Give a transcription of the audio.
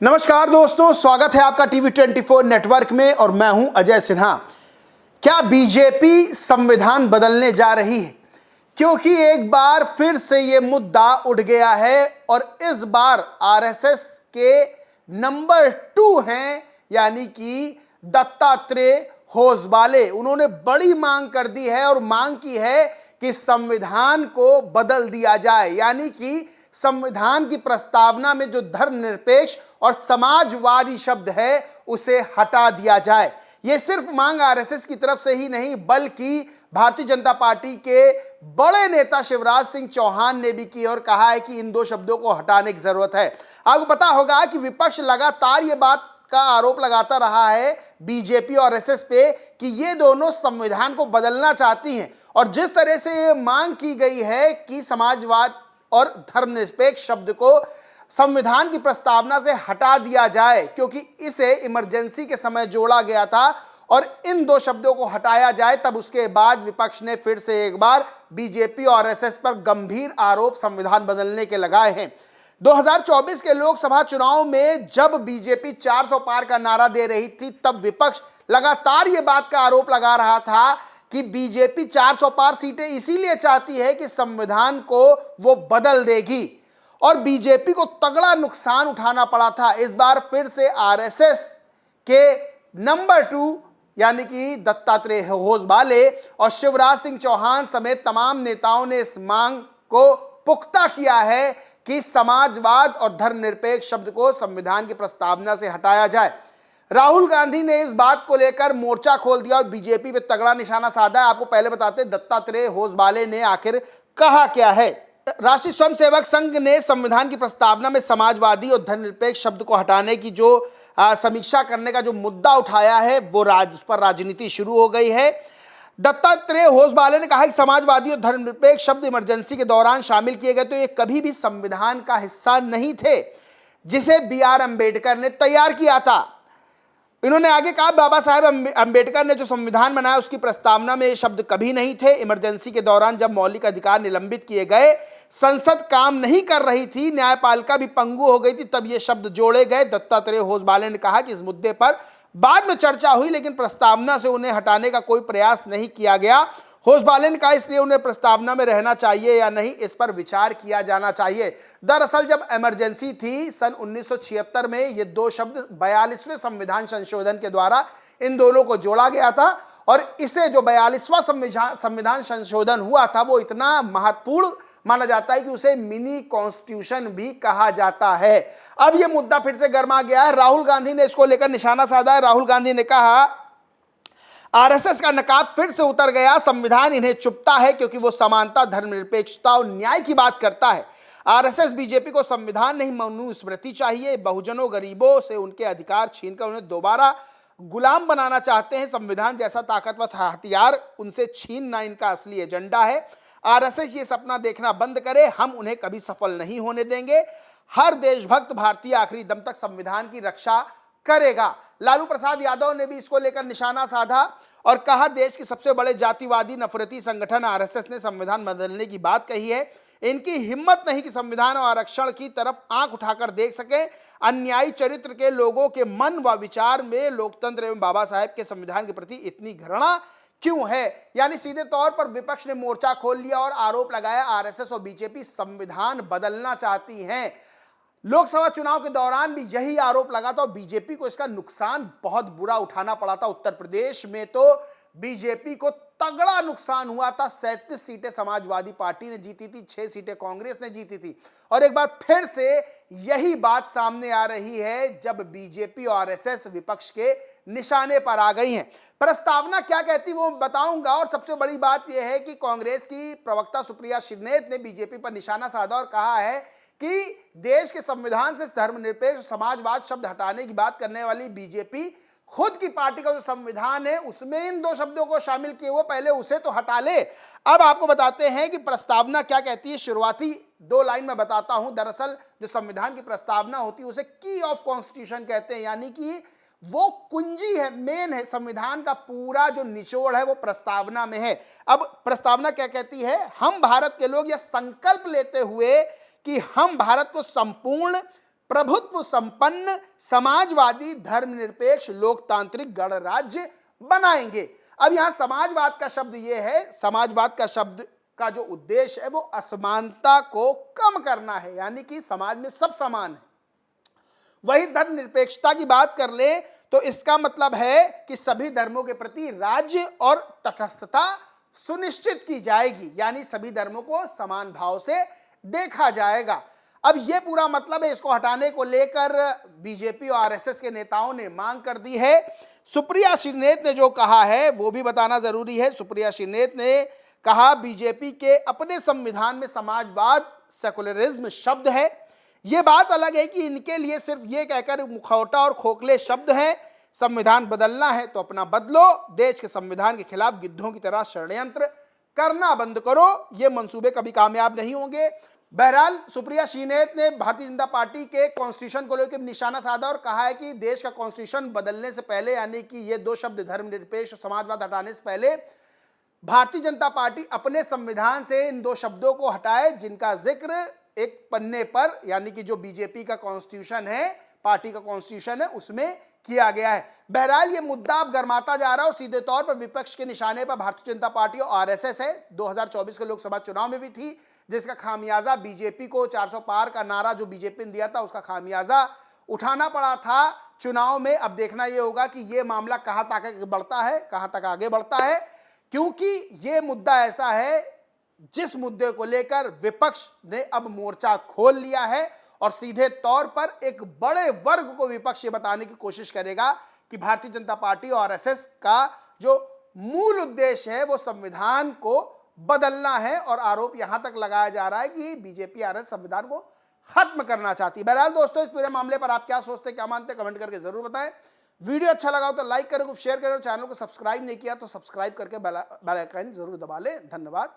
नमस्कार दोस्तों, स्वागत है आपका टीवी 24 नेटवर्क में और मैं हूं अजय सिन्हा। क्या बीजेपी संविधान बदलने जा रही है? क्योंकि एक बार फिर से यह मुद्दा उठ गया है और इस बार आरएसएस के नंबर 2 हैं, यानी कि दत्तात्रेय होसबाले। उन्होंने बड़ी मांग कर दी है और मांग की है कि संविधान को बदल दिया जाए, यानी कि संविधान की प्रस्तावना में जो धर्मनिरपेक्ष और समाजवादी शब्द है उसे हटा दिया जाए। यह सिर्फ मांग आरएसएस की तरफ से ही नहीं, बल्कि भारतीय जनता पार्टी के बड़े नेता शिवराज सिंह चौहान ने भी की और कहा है कि इन दो शब्दों को हटाने की जरूरत है। आपको पता होगा कि विपक्ष लगातार यह बात का आरोप लगाता रहा है बीजेपी और आरएसएस पे कि ये दोनों संविधान को बदलना चाहती हैं, और जिस तरह से ये मांग की गई है कि समाजवाद और धर्मनिरपेक्ष शब्द को संविधान की प्रस्तावना से हटा दिया जाए, क्योंकि इसे इमरजेंसी के समय जोड़ा गया था और इन दो शब्दों को हटाया जाए, तब उसके बाद विपक्ष ने फिर से एक बार बीजेपी और आरएसएस पर गंभीर आरोप संविधान बदलने के लगाए हैं। 2024 के लोकसभा चुनाव में जब बीजेपी 400 पार का नारा दे रही थी, तब विपक्ष लगातार ये बात का आरोप लगा रहा था कि बीजेपी 400 पार सीटें इसीलिए चाहती है कि संविधान को वो बदल देगी, और बीजेपी को तगड़ा नुकसान उठाना पड़ा था। इस बार फिर से आरएसएस के नंबर 2 यानी कि दत्तात्रेय होसबाले और शिवराज सिंह चौहान समेत तमाम नेताओं ने इस मांग को पुख्ता किया है कि समाजवाद और धर्मनिरपेक्ष शब्द को संविधान की प्रस्तावना से हटाया जाए। राहुल गांधी ने इस बात को लेकर मोर्चा खोल दिया और बीजेपी पे तगड़ा निशाना साधा है। आपको पहले बताते हैं दत्तात्रेय होसबाले ने आखिर कहा क्या है। राष्ट्रीय स्वयंसेवक संघ ने संविधान की प्रस्तावना में समाजवादी और धर्मनिरपेक्ष शब्द को हटाने की जो समीक्षा करने का जो मुद्दा उठाया है, वो उस पर राजनीति शुरू हो गई है। दत्तात्रेय होसबाले ने कहा कि समाजवादी और धर्मनिरपेक्ष शब्द इमरजेंसी के दौरान शामिल किए गए तो ये कभी भी संविधान का हिस्सा नहीं थे, जिसे BR अम्बेडकर ने तैयार किया था। इन्होंने आगे कहा, बाबा साहेब अम्बेडकर ने जो संविधान बनाया उसकी प्रस्तावना में ये शब्द कभी नहीं थे। इमरजेंसी के दौरान जब मौलिक अधिकार निलंबित किए गए, संसद काम नहीं कर रही थी, न्यायपालिका भी पंगु हो गई थी, तब ये शब्द जोड़े गए। दत्तात्रेय होसबाले ने कहा कि इस मुद्दे पर बाद में चर्चा हुई, लेकिन प्रस्तावना से उन्हें हटाने का कोई प्रयास नहीं किया गया। होसबाले ने कहा इसलिए उन्हें प्रस्तावना में रहना चाहिए या नहीं, इस पर विचार किया जाना चाहिए। दरअसल जब इमरजेंसी थी सन 1976 में, ये दो शब्द 42वें संविधान संशोधन के द्वारा इन दोनों को जोड़ा गया था, और इसे जो 42वां संविधान संशोधन हुआ था वो इतना महत्वपूर्ण माना जाता है कि उसे मिनी कॉन्स्टिट्यूशन भी कहा जाता है। अब यह मुद्दा फिर से गर्मा गया है। राहुल गांधी ने इसको लेकर निशाना साधा है। राहुल गांधी ने कहा आरएसएस का नकाब फिर से उतर गया, संविधान इन्हें चुभता है क्योंकि वो समानता, धर्मनिरपेक्षता और न्याय की बात करता है। आरएसएस बीजेपी को संविधान नहीं, मनुस्मृति चाहिए। बहुजनों गरीबों से उनके अधिकार छीनकर उन्हें दोबारा गुलाम बनाना चाहते हैं। संविधान जैसा ताकतवर हथियार उनसे छीनना इनका असली एजेंडा है। आरएसएस ये सपना देखना बंद करे, हम उन्हें कभी सफल नहीं होने देंगे। हर देशभक्त भारतीय आखिरी दम तक संविधान की रक्षा करेगा। लालू प्रसाद यादव ने भी इसको लेकर निशाना साधा और कहा देश के सबसे बड़े जातिवादी नफरती संगठन आरएसएस ने संविधान बदलने की बात कही है। इनकी हिम्मत नहीं कि संविधान और आरक्षण की तरफ आंख उठाकर देख सके। अन्यायी चरित्र के लोगों के मन व विचार में लोकतंत्र एवं बाबा साहेब के संविधान के प्रति इतनी घृणा क्यों है? यानी सीधे तौर पर विपक्ष ने मोर्चा खोल लिया और आरोप लगाया आरएसएस और बीजेपी संविधान बदलना चाहती हैं। लोकसभा चुनाव के दौरान भी यही आरोप लगा था और बीजेपी को इसका नुकसान बहुत बुरा उठाना पड़ा था। उत्तर प्रदेश में तो बीजेपी को तगड़ा नुकसान हुआ था। 37 सीटें समाजवादी पार्टी ने जीती थी, 6 सीटें कांग्रेस ने जीती थी, और एक बार फिर से यही बात सामने आ रही है जब बीजेपी और आरएसएस विपक्ष के निशाने पर आ गई हैं। प्रस्तावना क्या कहती वो बताऊंगा, और सबसे बड़ी बात यह है कि कांग्रेस की प्रवक्ता सुप्रिया श्रीनेत ने बीजेपी पर निशाना साधा और कहा है कि देश के संविधान से धर्मनिरपेक्ष समाजवाद शब्द हटाने की बात करने वाली बीजेपी खुद की पार्टी का जो संविधान है उसमें इन दो शब्दों को शामिल किए हुए, पहले उसे तो हटा ले। अब आपको बताते हैं कि प्रस्तावना क्या कहती है। शुरुआती 2 लाइन में बताता हूं। दरअसल जो संविधान की प्रस्तावना होती है उसे की ऑफ कॉन्स्टिट्यूशन कहते हैं, यानी कि वो कुंजी है, मेन है। संविधान का पूरा जो निचोड़ है वो प्रस्तावना में है। अब प्रस्तावना क्या कहती है? हम भारत के लोग यह संकल्प लेते हुए कि हम भारत को संपूर्ण प्रभुत्व संपन्न समाजवादी धर्मनिरपेक्ष लोकतांत्रिक गणराज्य बनाएंगे। अब यहां समाजवाद का शब्द यह है, समाजवाद का शब्द का जो उद्देश्य है वो असमानता को कम करना है, यानी कि समाज में सब समान है। वही धर्मनिरपेक्षता की बात कर ले तो इसका मतलब है कि सभी धर्मों के प्रति राज्य और तटस्थता सुनिश्चित की जाएगी, यानी सभी धर्मों को समान भाव से देखा जाएगा। अब यह पूरा मतलब है, इसको हटाने को लेकर बीजेपी और आरएसएस के नेताओं ने मांग कर दी है। सुप्रिया श्रीनेत ने जो कहा है वो भी बताना जरूरी है। सुप्रिया श्रीनेत ने कहा बीजेपी के अपने संविधान में समाजवाद सेकुलरिज्म शब्द है। यह बात अलग है कि इनके लिए सिर्फ ये कहकर मुखौटा और खोखले शब्द हैं। संविधान बदलना है तो अपना बदलो, देश के संविधान के खिलाफ गिद्धों की तरह षड्यंत्र करना बंद करो, ये मंसूबे कभी कामयाब नहीं होंगे। बहरहाल सुप्रिया श्रीनेत ने भारतीय जनता पार्टी के कॉन्स्टिट्यूशन को लेकर निशाना साधा और कहा है कि देश का कॉन्स्टिट्यूशन बदलने से पहले, यानी कि ये दो शब्द धर्मनिरपेक्ष और समाजवाद हटाने से पहले, भारतीय जनता पार्टी अपने संविधान से इन दो शब्दों को हटाए जिनका जिक्र एक पन्ने पर, यानी कि जो बीजेपी का कॉन्स्टिट्यूशन है, पार्टी का कॉन्स्टिट्यूशन है, उसमें किया गया है। बहरहाल ये मुद्दा अब गर्माता जा रहा है और सीधे तौर पर विपक्ष के निशाने पर भारतीय जनता पार्टी और आरएसएस है। 2024 के लोकसभा चुनाव में भी थी, जिसका खामियाजा बीजेपी को 400 पार का नारा जो बीजेपी ने दिया था उसका खामियाजा उठाना पड़ा था चुनाव में। अब देखना यह होगा कि यह मामला कहां तक बढ़ता है, कहां तक आगे बढ़ता है, क्योंकि यह मुद्दा ऐसा है जिस मुद्दे को लेकर विपक्ष ने अब मोर्चा खोल लिया है और सीधे तौर पर एक बड़े वर्ग को विपक्ष ये बताने की कोशिश करेगा कि भारतीय जनता पार्टी और आरएसएस का जो मूल उद्देश्य है वो संविधान को बदलना है, और आरोप यहां तक लगाया जा रहा है कि बीजेपी आरएसएस संविधान को खत्म करना चाहती है। बहरहाल दोस्तों, इस पूरे मामले पर आप क्या सोचते, क्या मानते, कमेंट करके जरूर बताएं। वीडियो अच्छा लगा हो तो लाइक करें, शेयर करें, चैनल को सब्सक्राइब नहीं किया तो सब्सक्राइब करके बेल आइकन जरूर दबा लें। धन्यवाद।